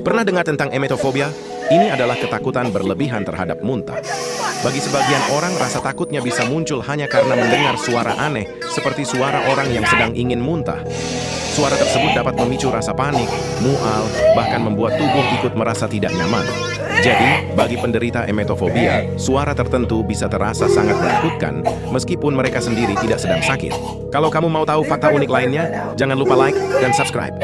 Pernah dengar tentang emetofobia? Ini adalah ketakutan berlebihan terhadap muntah. Bagi sebagian orang, rasa takutnya bisa muncul hanya karena mendengar suara aneh, seperti suara orang yang sedang ingin muntah. Suara tersebut dapat memicu rasa panik, mual, bahkan membuat tubuh ikut merasa tidak nyaman. Jadi, bagi penderita emetofobia, suara tertentu bisa terasa sangat menakutkan, meskipun mereka sendiri tidak sedang sakit. Kalau kamu mau tahu fakta unik lainnya, jangan lupa like dan subscribe.